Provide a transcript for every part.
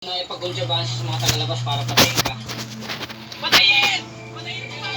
Na ipag-unsyabahan sa mga tagalabas para patayin ka. Patayin! Patayin mo ba?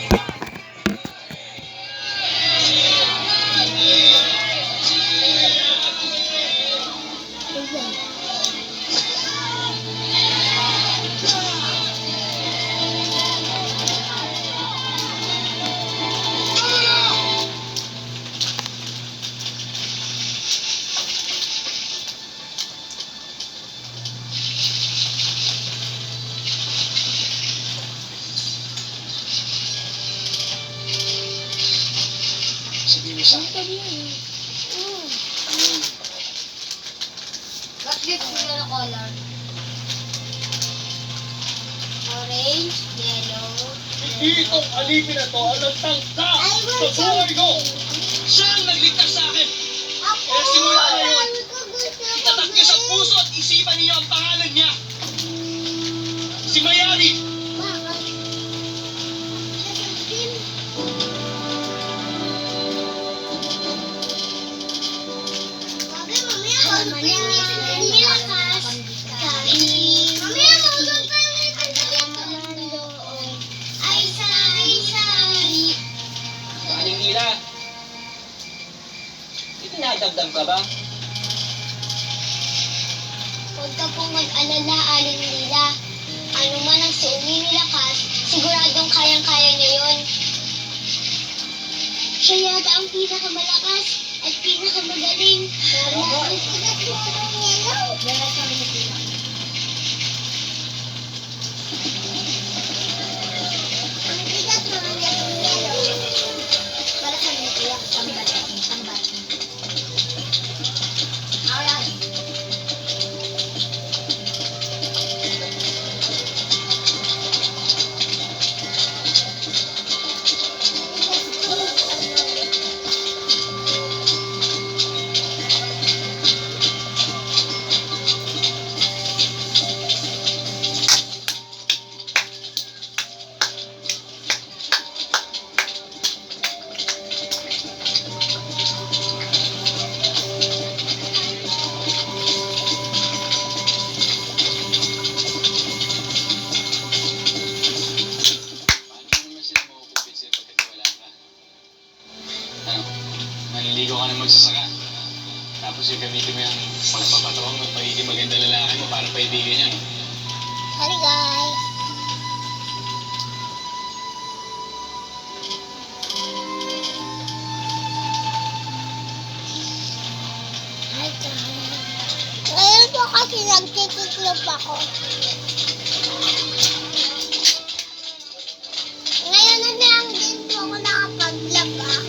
Bakit sila na color? Orange, yellow, Hindi itong alipin na to ang nagtangka sa buhay ko! Siya ang nagligtas sa akin! Ako! Kaya simula ngayon, Gusto itatak niyo sa puso at isipan niyo ang pangalan niya! Si Mayari! Bakit? Sasabihin. Sabi, mamaya ako pa yung nilakas. Mamaya ako pa yung doon. Ay, sari. Kaning ila! Itinadagdam ka ba? Huwag ka pong mag-alala, Aling Lila. Ano man ang si Umi nilakas, siguradong kayang-kaya niya yun. Siya yata ang pinakamalakas at pinakamagaling. Dalat kami na pila. Ang bigat naman yung yellow. Para kami na pila. Sambat. Alright. Paano naman sila makukumpinsin pagkat wala ka? Ano? Maliligo ka na magsasaka. Tapos yung gamitin mo yung pagpapatawang magpahiti maganda lalaki mo para paibigan yan. Hi guys. Hi guys. Ngayon po kasi nagtitiklop ako. Ngayon na lang din po ako nakapag-vlog ah.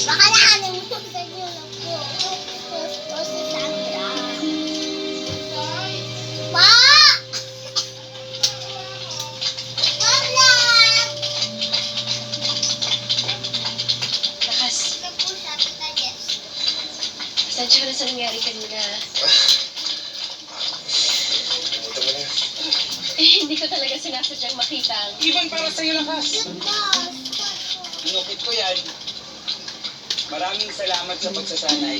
Baka nakalimutan sa inyo lang po. Po si Sandra. Pa! Pa-vlog! Lakas, Ito po siya, Tita Jess. pasensya ka na sa nangyari kanina. Hindi ko talaga sinasadyang makita ang... Iban para sa'yo lakas! Good boss. Inukit ko yan. Maraming salamat sa pagsasanay.